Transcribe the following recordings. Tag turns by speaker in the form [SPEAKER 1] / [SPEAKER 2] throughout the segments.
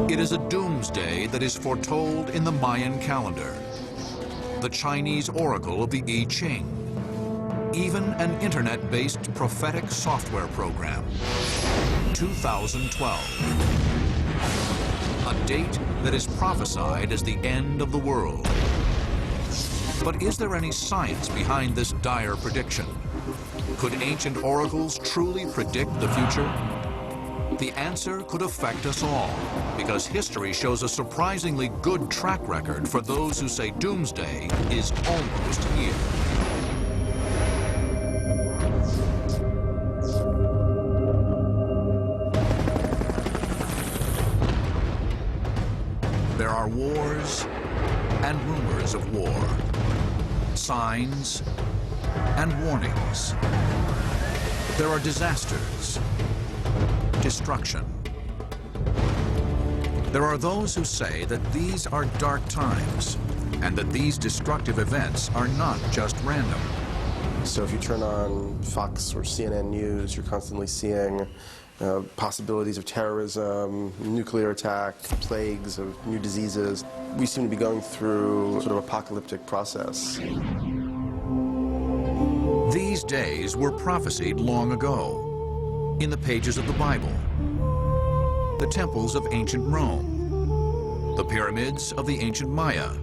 [SPEAKER 1] It is a doomsday that is foretold in the Mayan calendar, the Chinese oracle of the I Ching, even an internet-based prophetic software program. 2012. A date that is prophesied as the end of the world. But is there any science behind this dire prediction? Could ancient oracles truly predict the future? The answer could affect us all, because history shows a surprisingly good track record for those who say doomsday is almost here. There are wars and rumors of war, signs and warnings. There are disasters, destruction. There are those who say that these are dark times and that these destructive events are not just random.
[SPEAKER 2] So if you turn on Fox or CNN News, you're constantly seeing possibilities of terrorism, nuclear attack, plagues of new diseases. We seem to be going through sort of apocalyptic process.
[SPEAKER 1] These days were prophesied long ago in the pages of the Bible, the temples of ancient Rome, the pyramids of the ancient Maya,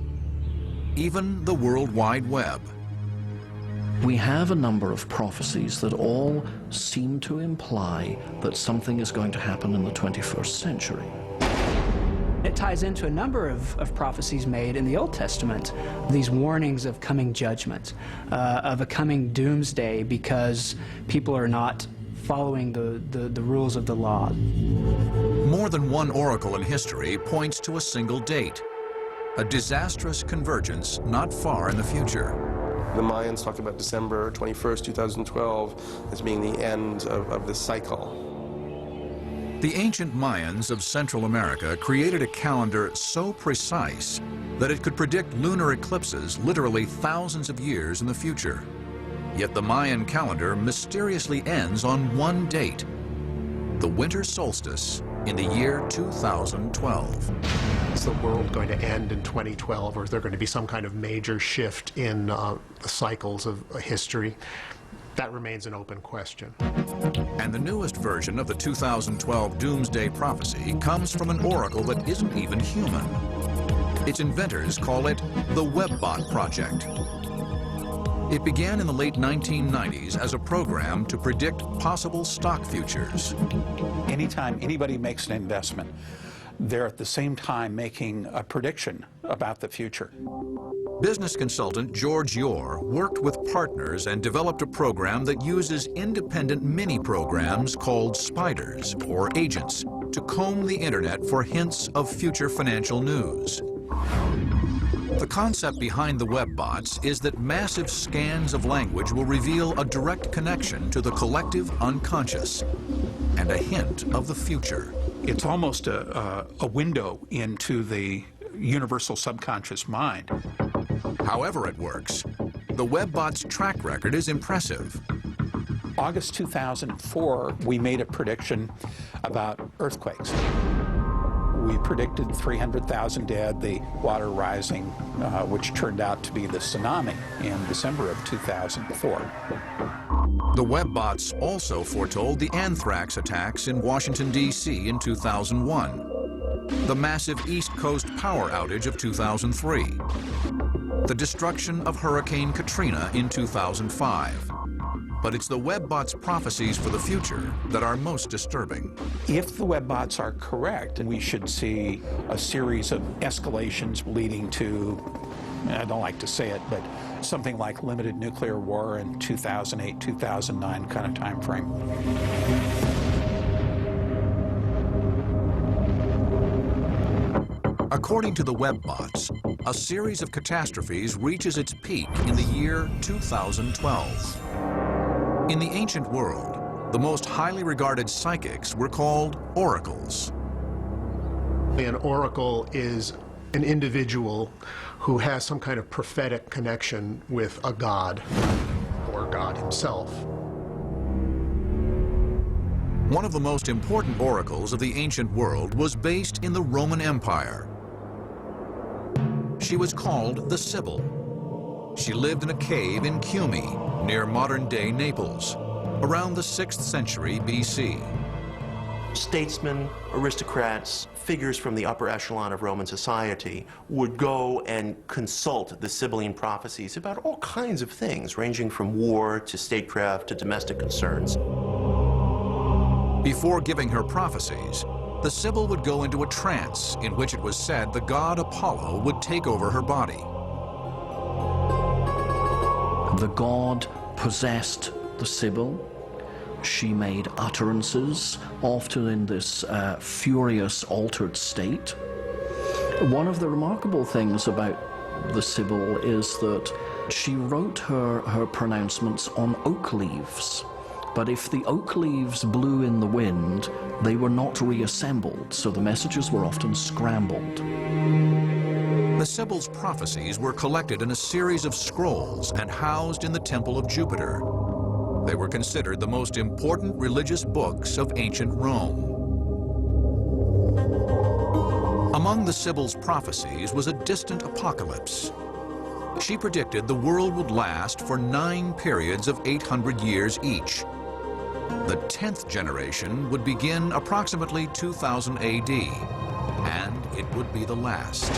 [SPEAKER 1] even the World Wide Web.
[SPEAKER 3] We have a number of prophecies that all seem to imply that something is going to happen in the 21st century.
[SPEAKER 4] It ties into a number of prophecies made in the Old Testament, these warnings of coming judgment, of a coming doomsday because people are not following the rules of the law.
[SPEAKER 1] More than one oracle in history points to a single date, a disastrous convergence not far in the future.
[SPEAKER 2] The Mayans talk about December 21st, 2012 as being the end of this cycle.
[SPEAKER 1] The ancient Mayans of Central America created a calendar so precise that it could predict lunar eclipses literally thousands of years in the future. Yet the Mayan calendar mysteriously ends on one date, the winter solstice in the year 2012.
[SPEAKER 5] Is the world going to end in 2012, or is there going to be some kind of major shift in the cycles of history? That remains an open question.
[SPEAKER 1] And the newest version of the 2012 Doomsday Prophecy comes from an oracle that isn't even human. Its inventors call it the WebBot Project. It began in the late 1990s as a program to predict possible stock futures.
[SPEAKER 6] Anytime anybody makes an investment, they're at the same time making a prediction about the future.
[SPEAKER 1] Business consultant George Yore worked with partners and developed a program that uses independent mini-programs called spiders, or agents, to comb the internet for hints of future financial news. The concept behind the WebBots is that massive scans of language will reveal a direct connection to the collective unconscious and a hint of the future.
[SPEAKER 6] It's almost a window into the universal subconscious mind.
[SPEAKER 1] However it works, the WebBot's track record is impressive.
[SPEAKER 6] August 2004, we made a prediction about earthquakes. We predicted 300,000 dead, the water rising, which turned out to be the tsunami in December of 2004.
[SPEAKER 1] The WebBots also foretold the anthrax attacks in Washington, D.C. in 2001, the massive East Coast power outage of 2003, the destruction of Hurricane Katrina in 2005. But it's the WebBots' prophecies for the future that are most disturbing.
[SPEAKER 6] If the WebBots are correct, we should see a series of escalations leading to, I don't like to say it, but something like limited nuclear war in 2008, 2009 kind of time frame.
[SPEAKER 1] According to the WebBots, a series of catastrophes reaches its peak in the year 2012. In the ancient world, the most highly regarded psychics were called oracles.
[SPEAKER 5] An oracle is an individual who has some kind of prophetic connection with a god or God himself.
[SPEAKER 1] One of the most important oracles of the ancient world was based in the Roman Empire. She was called the Sibyl. She lived in a cave in Cumae, near modern-day Naples, around the 6th century BC.
[SPEAKER 7] Statesmen, aristocrats, figures from the upper echelon of Roman society would go and consult the Sibylline prophecies about all kinds of things, ranging from war to statecraft to domestic concerns.
[SPEAKER 1] Before giving her prophecies, the Sibyl would go into a trance in which it was said the god Apollo would take over her body.
[SPEAKER 3] The god possessed the Sibyl. She made utterances, often in this furious, altered state. One of the remarkable things about the Sibyl is that she wrote her pronouncements on oak leaves. But if the oak leaves blew in the wind, they were not reassembled, so the messages were often scrambled.
[SPEAKER 1] The Sibyl's prophecies were collected in a series of scrolls and housed in the Temple of Jupiter. They were considered the most important religious books of ancient Rome. Among the Sibyl's prophecies was a distant apocalypse. She predicted the world would last for 9 periods of 800 years each. The 10th generation would begin approximately 2000 AD, and it would be the last.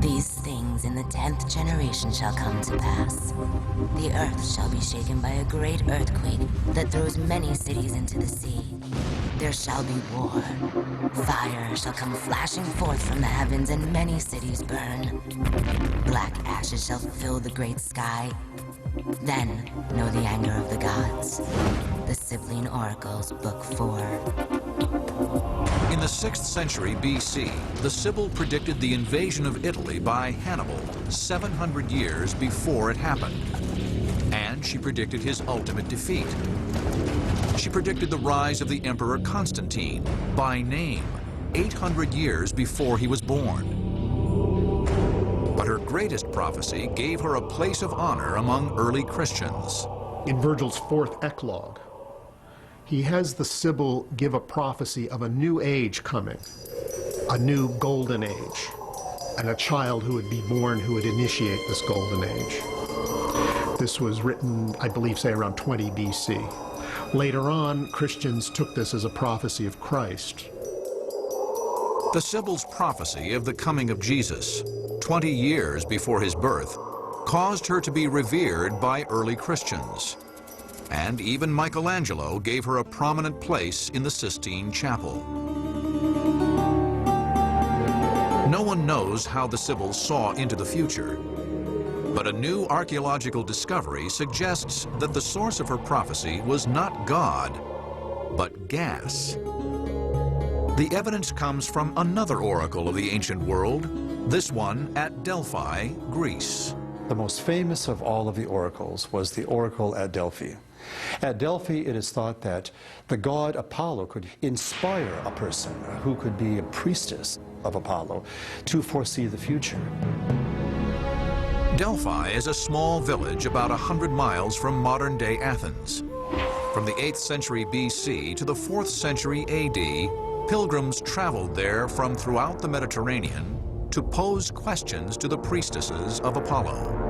[SPEAKER 8] These things in the 10th generation shall come to pass. The earth shall be shaken by a great earthquake that throws many cities into the sea. There shall be war. Fire shall come flashing forth from the heavens, and many cities burn. Black ashes shall fill the great sky. Then know the anger of the gods. The Sibylline Oracles, Book 4.
[SPEAKER 1] In the 6th century BC, the Sibyl predicted the invasion of Italy by Hannibal 700 years before it happened. And she predicted his ultimate defeat. She predicted the rise of the Emperor Constantine by name 800 years before he was born. But her greatest prophecy gave her a place of honor among early Christians.
[SPEAKER 5] In Virgil's 4th Eclogue, he has the Sibyl give a prophecy of a new age coming, a new golden age, and a child who would be born who would initiate this golden age. This was written, I believe, say around 20 BC. Later on, Christians took this as a prophecy of Christ.
[SPEAKER 1] The Sibyl's prophecy of the coming of Jesus, 20 years before his birth, caused her to be revered by early Christians. And even Michelangelo gave her a prominent place in the Sistine Chapel. No one knows how the Sibyl saw into the future, but a new archaeological discovery suggests that the source of her prophecy was not God, but gas. The evidence comes from another oracle of the ancient world, this one at Delphi, Greece.
[SPEAKER 9] The most famous of all of the oracles was the oracle at Delphi. At Delphi, it is thought that the god Apollo could inspire a person who could be a priestess of Apollo to foresee the future.
[SPEAKER 1] Delphi is a small village about 100 miles from modern-day Athens. From the 8th century BC to the 4th century AD, pilgrims traveled there from throughout the Mediterranean to pose questions to the priestesses of Apollo.